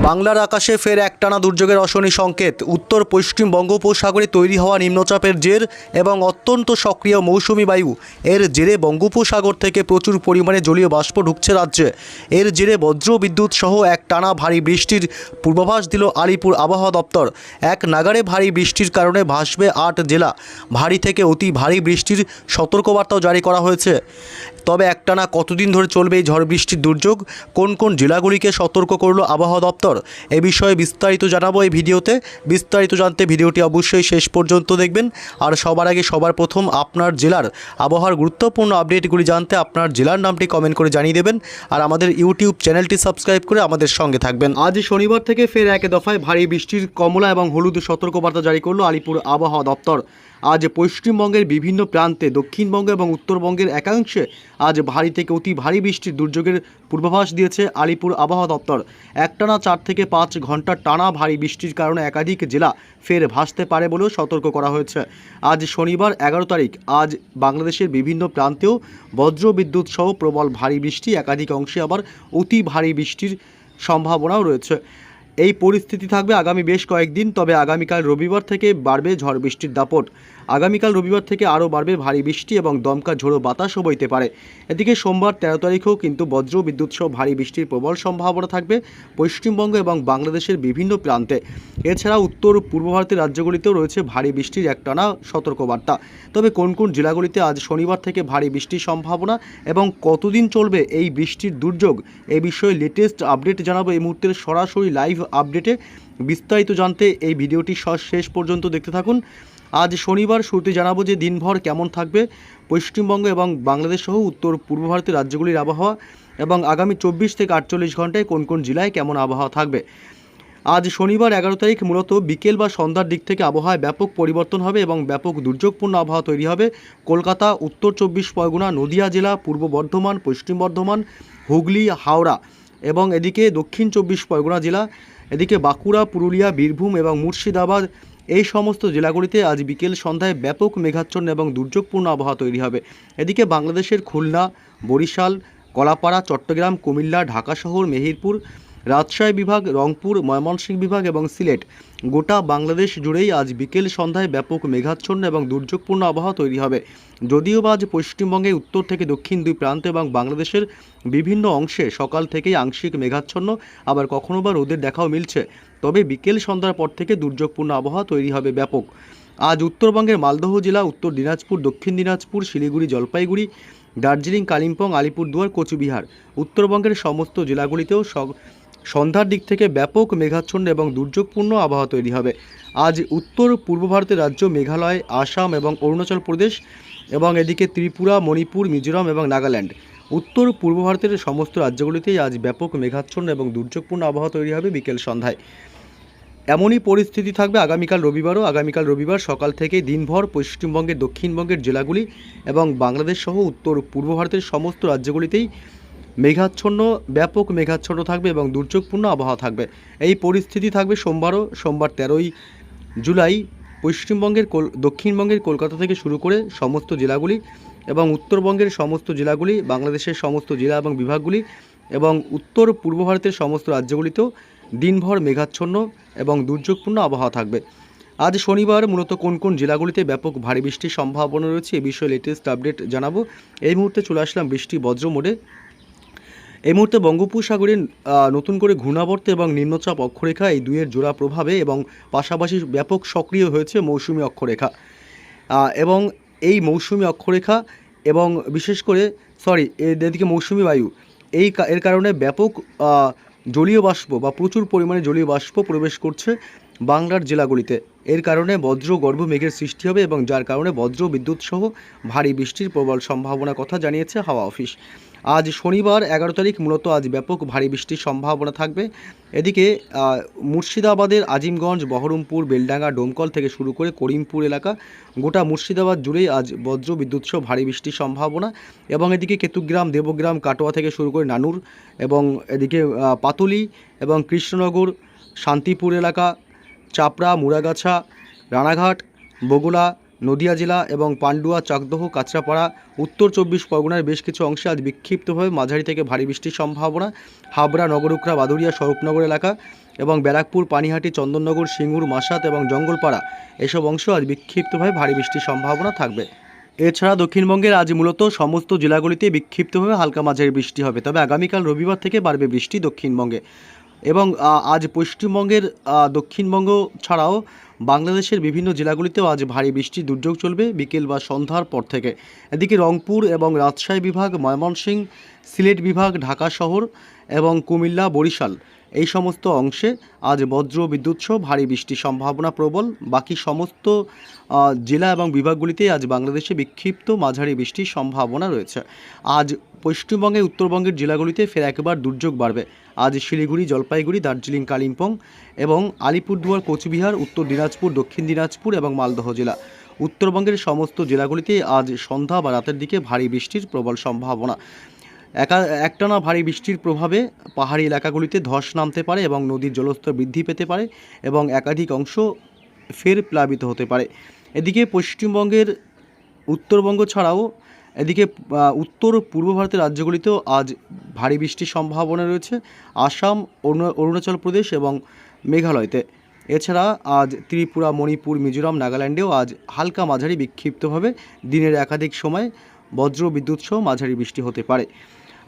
বাংলার আকাশে ফের একটানা দুর্যোগের অশনি সংকেত। উত্তর পশ্চিম বঙ্গোপসাগরে তৈরি হওয়া নিম্নচাপের জের এবং অত্যন্ত সক্রিয় মৌসুমি বায়ু এর জেরে বঙ্গোপসাগর থেকে প্রচুর পরিমাণে জলীয় বাষ্প ঢুকছে রাজ্যে। এর জেরে বজ্র বিদ্যুৎ সহ একটানা ভারী বৃষ্টির পূর্বাভাস দিল আলিপুর আবহাওয়া দপ্তর। এক নাগাড়ে ভারী বৃষ্টির কারণে ভাসবে 8 জেলা। ভারী থেকে অতি ভারী বৃষ্টির সতর্কবার্তাও জারি করা হয়েছে। তবে একটানা কতদিন ধরে চলবে এই ঝড় বৃষ্টির দুর্যোগ, কোন কোন জেলাগুলিকে সতর্ক করলো আবহাওয়া দপ্তর, এ বিষয়ে বিস্তারিত জানাবো এই ভিডিওতে। বিস্তারিত জানতে ভিডিওটি অবশ্যই শেষ পর্যন্ত দেখবেন। আর সবার আগে সবার প্রথম আপনার জেলার আবহাওয়ার গুরুত্বপূর্ণ আপডেটগুলি জানতে আপনার জেলার নামটি কমেন্ট করে জানিয়ে দেবেন। আর আমাদের ইউটিউব চ্যানেলটি সাবস্ক্রাইব করে আমাদের সঙ্গে থাকবেন। আজ শনিবার থেকে ফের এক দফায় ভারী বৃষ্টির কমলা এবং হলুদ সতর্কবার্তা জারি করলো আলিপুর আবহাওয়া দপ্তর। আজ পশ্চিমবঙ্গের বিভিন্ন প্রান্তে, দক্ষিণবঙ্গ এবং উত্তরবঙ্গের একাংশে আজ ভারী থেকে অতি ভারী বৃষ্টির দুর্যোগের পূর্বাভাস দিয়েছে আলিপুর আবহাওয়া দপ্তর। একটানা 4 থেকে 5 ঘন্টা টানা ভারী বৃষ্টির কারণে একাধিক জেলা ফের ভাসতে পারে বলেও সতর্ক করা হয়েছে। আজ শনিবার 11 তারিখ আজ বাংলাদেশের বিভিন্ন প্রান্তেও বজ্র বিদ্যুৎ সহ প্রবল ভারী বৃষ্টি, একাধিক অংশে আবার অতি ভারী বৃষ্টির সম্ভাবনাও রয়েছে। এই পরিস্থিতি থাকবে আগামী বেশ কয়েকদিন। তবে আগামীকাল রবিবার থেকে বাড়বে ঝড় বৃষ্টির দাপট। আগামীকাল রবিবার থেকে আরও বাড়বে ভারী বৃষ্টি এবং দমকা ঝোড়ো বাতাসও বইতে পারে। এদিকে সোমবার 13 তারিখেও কিন্তু বজ্র বিদ্যুৎ সহ ভারী বৃষ্টির প্রবল সম্ভাবনা থাকবে পশ্চিমবঙ্গ এবং বাংলাদেশের বিভিন্ন প্রান্তে। এছাড়া উত্তর পূর্ব ভারতের রাজ্যগুলিতেও রয়েছে ভারী বৃষ্টির একটানা সতর্কবার্তা। তবে কোন কোন জেলাগুলিতে আজ শনিবার থেকে ভারী বৃষ্টির সম্ভাবনা এবং কতদিন চলবে এই বৃষ্টির দুর্যোগ, এই বিষয়ে লেটেস্ট আপডেট জানাবো এই মুহূর্তের সরাসরি লাইভ আপডেটে। বিস্তারিত জানতে এই ভিডিওটি শেষ পর্যন্ত দেখতে থাকুন। আজ শনিবার শুরুতে জানাবো যে দিনভর কেমন থাকবে পশ্চিমবঙ্গ এবং বাংলাদেশ সহ উত্তর পূর্ব ভারতের রাজ্যগুলির আবহাওয়া এবং আগামী 24 থেকে 48 ঘন্টায় কোন কোন জেলায় কেমন আবহাওয়া থাকবে। আজ শনিবার 11 তারিখ মূলত বিকেল বা সন্ধ্যার দিক থেকে আবহাওয়ায় ব্যাপক পরিবর্তন হবে এবং ব্যাপক দুর্যোগপূর্ণ আবহাওয়া তৈরি হবে কলকাতা, উত্তর 24 পরগনা, নদিয়া জেলা, পূর্ব বর্ধমান, পশ্চিম বর্ধমান, হুগলি, হাওড়া এবং এদিকে দক্ষিণ 24 পরগনা জেলা, এদিকে বাঁকুড়া, পুরুলিয়া, বীরভূম এবং মুর্শিদাবাদ, এই সমস্ত জেলাগুলিতে আজ বিকেল সন্ধ্যায় ব্যাপক মেঘাচ্ছন্ন এবং দুর্যোগপূর্ণ আবহাওয়া তৈরি হবে। এদিকে বাংলাদেশের খুলনা, বরিশাল, কলাপাড়া, চট্টগ্রাম, কুমিল্লা, ঢাকা শহর, মেহেরপুর, রাজশাহী বিভাগ, রংপুর, ময়মনসিংহ বিভাগ এবং সিলেট, গোটা বাংলাদেশ জুড়েই আজ বিকেল সন্ধ্যায় ব্যাপক মেঘাচ্ছন্ন এবং দুর্যোগপূর্ণ আবহাওয়া তৈরি হবে। যদিও বা আজ পশ্চিমবঙ্গে উত্তর থেকে দক্ষিণ দুই প্রান্ত এবং বাংলাদেশের বিভিন্ন অংশে সকাল থেকেই আংশিক মেঘাচ্ছন্ন, আবার কখনো বা রোদের দেখাও মিলছে। তবে বিকেল সন্ধ্যার পর থেকে দুর্যোগপূর্ণ আবহাওয়া তৈরি হবে ব্যাপক। আজ উত্তরবঙ্গের মালদহ জেলা, উত্তর দিনাজপুর, দক্ষিণ দিনাজপুর, শিলিগুড়ি, জলপাইগুড়ি, দার্জিলিং, কালিম্পং, আলিপুরদুয়ার, কোচবিহার, উত্তরবঙ্গের সমস্ত জেলাগুলিতেও সন্ধ্যার দিক থেকে ব্যাপক মেঘাচ্ছন্ন এবং দুর্যোগপূর্ণ আবহাওয়া তৈরি হবে। আজ উত্তর পূর্ব ভারতের রাজ্য মেঘালয়, আসাম এবং অরুণাচল প্রদেশ এবং এদিকে ত্রিপুরা, মণিপুর, মিজোরাম এবং নাগাল্যান্ড, উত্তর পূর্ব ভারতের সমস্ত রাজ্যগুলিতেই আজ ব্যাপক মেঘাচ্ছন্ন এবং দুর্যোগপূর্ণ আবহাওয়া তৈরি হবে বিকেল সন্ধ্যায়। এমনই পরিস্থিতি থাকবে আগামীকাল রবিবারও। আগামীকাল রবিবার সকাল থেকে দিনভর পশ্চিমবঙ্গের, দক্ষিণবঙ্গের জেলাগুলি এবং বাংলাদেশ সহ উত্তর পূর্ব ভারতের সমস্ত রাজ্যগুলিতেই মেঘাচ্ছন্ন, ব্যাপক মেঘাচ্ছন্ন থাকবে এবং দুর্যোগপূর্ণ আবহাওয়া থাকবে। এই পরিস্থিতি থাকবে সোমবারও। সোমবার 13 জুলাই পশ্চিমবঙ্গের, দক্ষিণবঙ্গের কলকাতা থেকে শুরু করে সমস্ত জেলাগুলি এবং উত্তরবঙ্গের সমস্ত জেলাগুলি, বাংলাদেশের সমস্ত জেলা এবং বিভাগগুলি এবং উত্তর পূর্ব ভারতের সমস্ত রাজ্যগুলিতেও দিনভর মেঘাচ্ছন্ন এবং দুর্যোগপূর্ণ আবহাওয়া থাকবে। আজ শনিবার মূলত কোন কোন জেলাগুলিতে ব্যাপক ভারী বৃষ্টির সম্ভাবনা রয়েছে এ বিষয়ে লেটেস্ট আপডেট জানাবো। এই মুহূর্তে চলে আসলাম বৃষ্টি বজ্র মোডে। এই মুহূর্তে বঙ্গোপসাগরে নতুন করে ঘূর্ণাবর্ত এবং নিম্নচাপ অক্ষরেখা, এই দুইয়ের জোড়া প্রভাবে এবং পাশাপাশি ব্যাপক সক্রিয় হয়েছে মৌসুমি অক্ষরেখা এবং এই মৌসুমি অক্ষরেখা এবং বিশেষ করে এদিকে মৌসুমি বায়ু, এর কারণে ব্যাপক জলীয় বাষ্প বা প্রচুর পরিমাণে জলীয় বাষ্প প্রবেশ করছে বাংলার জেলাগুলিতে। এর কারণে বজ্র গর্ভ মেঘের সৃষ্টি হবে এবং যার কারণে বজ্র বিদ্যুৎ সহ ভারী বৃষ্টির প্রবল সম্ভাবনার কথা জানিয়েছে হাওয়া অফিস। আজ শনিবার 11 তারিখ মূলত আজ ব্যাপক ভারী বৃষ্টির সম্ভাবনা থাকবে। এদিকে মুর্শিদাবাদের আজিমগঞ্জ, বহরমপুর, বেলডাঙ্গা, ডোমকল থেকে শুরু করে করিমপুর এলাকা, গোটা মুর্শিদাবাদ জুড়েই আজ বজ্র বিদ্যুৎ সহ ভারী বৃষ্টির সম্ভাবনা এবং এদিকে কেতুগ্রাম, দেবগ্রাম, কাটোয়া থেকে শুরু করে নানুর এবং এদিকে পাতুলি এবং কৃষ্ণনগর, শান্তিপুর এলাকা, চাপড়া, মুড়াগাছা, রানাঘাট, বগুড়া, নদিয়া জেলা এবং পান্ডুয়া, চাকদহ, কাঁচরাপাড়া, উত্তর 24 পরগনার বেশ কিছু অংশে আজ বিক্ষিপ্তভাবে মাঝারি থেকে ভারী বৃষ্টির সম্ভাবনা। হাবড়া, নগরুকরা, বাদুড়িয়া, স্বরূপনগর এলাকা এবং ব্যারাকপুর, পানিহাটি, চন্দননগর, সিঙ্গুর, মাসাত এবং জঙ্গলপাড়া এসব অংশ আজ বিক্ষিপ্তভাবে ভারী বৃষ্টির সম্ভাবনা থাকবে। এছাড়া দক্ষিণবঙ্গের আজ মূলত সমস্ত জেলাগুলিতে বিক্ষিপ্তভাবে হালকা মাঝারি বৃষ্টি হবে, তবে আগামীকাল রবিবার থেকে বাড়বে বৃষ্টি দক্ষিণবঙ্গে। এবং আজ পশ্চিমবঙ্গের দক্ষিণবঙ্গ ছাড়াও বাংলাদেশের বিভিন্ন জেলাগুলিতেও আজ ভারী বৃষ্টির দুর্যোগ চলবে বিকেল বা সন্ধ্যার পর থেকে। এদিকে রংপুর এবং রাজশাহী বিভাগ, ময়মনসিংহ, সিলেট বিভাগ, ঢাকা শহর এবং কুমিল্লা, বরিশাল এই সমস্ত অংশে আজ বজ্র বিদ্যুৎ সহ ভারী বৃষ্টির সম্ভাবনা প্রবল। বাকি সমস্ত জেলা এবং বিভাগগুলিতে আজ বাংলাদেশে বিক্ষিপ্ত মাঝারি বৃষ্টির সম্ভাবনা রয়েছে। আজ পশ্চিমবঙ্গের উত্তরবঙ্গের জেলাগুলিতে ফের একবার দুর্যোগ বাড়বে। আজ শিলিগুড়ি, জলপাইগুড়ি, দার্জিলিং, কালিম্পং এবং আলিপুরদুয়ার, কোচবিহার, উত্তর দিনাজপুর, দক্ষিণ দিনাজপুর এবং মালদহ জেলা, উত্তরবঙ্গের সমস্ত জেলাগুলিতে আজ সন্ধ্যা বা রাতের দিকে ভারী বৃষ্টির প্রবল সম্ভাবনা। একটানা ভারী বৃষ্টির প্রভাবে পাহাড়ি এলাকাগুলিতে ধস নামতে পারে এবং নদীর জলস্তর বৃদ্ধি পেতে পারে এবং একাধিক অংশ ফের প্লাবিত হতে পারে। এদিকে পশ্চিমবঙ্গের উত্তরবঙ্গ ছাড়াও এদিকে উত্তর পূর্ব ভারতের রাজ্যগুলিতেও আজ ভারী বৃষ্টির সম্ভাবনা রয়েছে। আসাম, অরুণাচল প্রদেশ এবং মেঘালয়তে। এছাড়া আজ ত্রিপুরা, মণিপুর, মিজোরাম, নাগাল্যান্ডেও আজ হালকা মাঝারি বিক্ষিপ্তভাবে দিনের একাধিক সময় বজ্র বিদ্যুৎ সহ মাঝারি বৃষ্টি হতে পারে।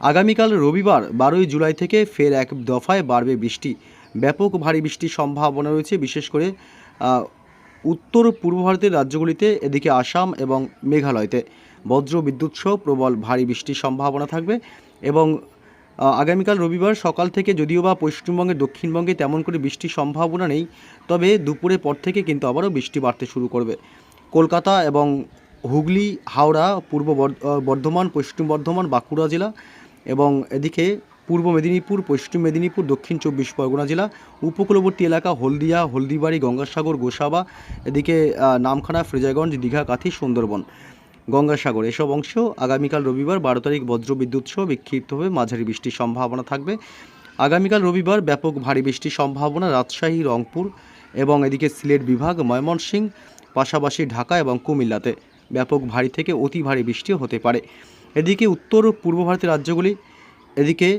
আগামীকাল রবিবার 12 জুলাই থেকে ফের এক দফায় বাড়বে বৃষ্টি। ব্যাপক ভারী বৃষ্টির সম্ভাবনা রয়েছে বিশেষ করে উত্তর পূর্ব ভারতের রাজ্যগুলিতে, এদিকে আসাম এবং মেঘালয়তে বজ্র বিদ্যুৎ সহ প্রবল ভারী বৃষ্টির সম্ভাবনা থাকবে। এবং আগামীকাল রবিবার সকাল থেকে যদিও বা পশ্চিমবঙ্গের দক্ষিণবঙ্গে তেমন করে বৃষ্টির সম্ভাবনা নেই, তবে দুপুরের পর থেকে কিন্তু আবারও বৃষ্টি বাড়তে শুরু করবে। কলকাতা এবং হুগলি, হাওড়া, পূর্ব বর্ধমান, পশ্চিম বর্ধমান, বাঁকুড়া জেলা এবং এদিকে পূর্ব মেদিনীপুর, পশ্চিম মেদিনীপুর, দক্ষিণ 24 পরগনা জেলা, উপকূলবর্তী এলাকা হলদিয়া, হলদিবাড়ি, গঙ্গাসাগর, গোসাবা, এদিকে নামখানা, ফ্রেজারগঞ্জ, দীঘা, কাথি, সুন্দরবন, গঙ্গাসাগর এসব অংশ আগামীকাল রবিবার 12 তারিখ বজ্র বিদ্যুৎ সহ বিক্ষিপ্তভাবে মাঝারি বৃষ্টির সম্ভাবনা থাকবে। আগামীকাল রবিবার ব্যাপক ভারী বৃষ্টির সম্ভাবনা রাজশাহী, রংপুর এবং এদিকে সিলেট বিভাগ, ময়মনসিংহ, পাশাপাশি ঢাকা এবং কুমিল্লাতে ব্যাপক ভারী থেকে অতি ভারী বৃষ্টিও হতে পারে। এদিকে উত্তর পূর্ব ভারতের রাজ্যগুলি, এদিকে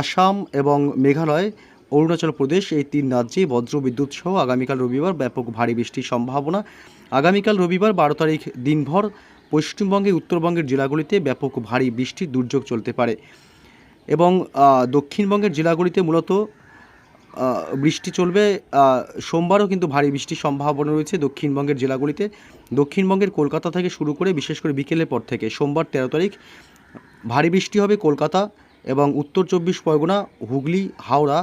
আসাম এবং মেঘালয়, অরুণাচল প্রদেশ এই 3 রাজ্যেই বজ্র বিদ্যুৎ সহ আগামীকাল রবিবার ব্যাপক ভারী বৃষ্টির সম্ভাবনা। আগামীকাল রবিবার 12 তারিখ দিনভর পশ্চিমবঙ্গে উত্তরবঙ্গের জেলাগুলিতে ব্যাপক ভারী বৃষ্টির দুর্যোগ চলতে পারে এবং দক্ষিণবঙ্গের জেলাগুলিতে মূলত বৃষ্টি চলবে। সোমবারও কিন্তু ভারী বৃষ্টির সম্ভাবনা রয়েছে দক্ষিণবঙ্গের জেলাগুলিতে। দক্ষিণবঙ্গের কলকাতা থেকে শুরু করে বিশেষ করে বিকেলের পর থেকে সোমবার 13 তারিখ ভারী বৃষ্টি হবে কলকাতা এবং উত্তর 24 পরগনা, হুগলি, হাওড়া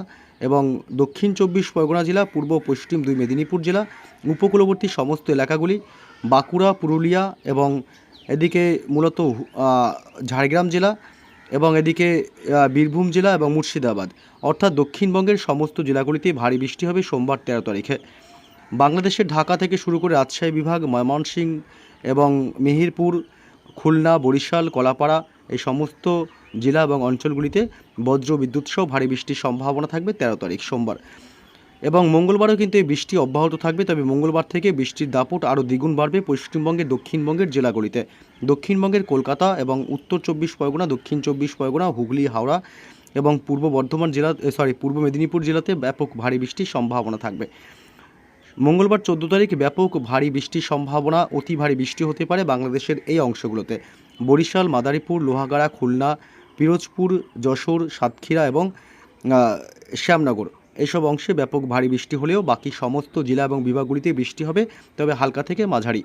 এবং দক্ষিণ 24 পরগনা জেলা, পূর্ব পশ্চিম 2 মেদিনীপুর জেলা, উপকূলবর্তী সমস্ত এলাকাগুলি, বাঁকুড়া, পুরুলিয়া এবং এদিকে মূলত ঝাড়গ্রাম জেলা এবং এদিকে বীরভূম জেলা এবং মুর্শিদাবাদ, অর্থাৎ দক্ষিণবঙ্গের সমস্ত জেলাগুলিতেই ভারী বৃষ্টি হবে সোমবার 13 তারিখে। বাংলাদেশের ঢাকা থেকে শুরু করে রাজশাহী বিভাগ, ময়মনসিংহ এবং মেহেরপুর, খুলনা, বরিশাল, কলাপাড়া এই সমস্ত জেলা এবং অঞ্চলগুলিতে বজ্র বিদ্যুৎ সহ ভারী বৃষ্টির সম্ভাবনা থাকবে 13 তারিখ সোমবার। এবং মঙ্গলবারও কিন্তু এই বৃষ্টি অব্যাহত থাকবে, তবে মঙ্গলবার থেকে বৃষ্টির দাপট আরও দ্বিগুণ বাড়বে পশ্চিমবঙ্গের দক্ষিণবঙ্গের জেলাগুলিতে। দক্ষিণবঙ্গের কলকাতা এবং উত্তর 24 পরগনা, দক্ষিণ 24 পরগনা, হুগলি, হাওড়া এবং পূর্ব পূর্ব মেদিনীপুর জেলাতে ব্যাপক ভারী বৃষ্টির সম্ভাবনা থাকবে। মঙ্গলবার 14 তারিখ ব্যাপক ভারী বৃষ্টির সম্ভাবনা, অতি ভারী বৃষ্টি হতে পারে বাংলাদেশের এই অংশগুলোতে। বরিশাল, মাদারীপুর, লোহাগাড়া, খুলনা, পিরোজপুর, যশোর, সাতক্ষীরা এবং শ্যামনগর এসব অংশে ব্যাপক ভারী বৃষ্টি হলেও বাকি সমস্ত জেলা এবং বিভাগগুলিতে বৃষ্টি হবে, তবে হালকা থেকে মাঝারি।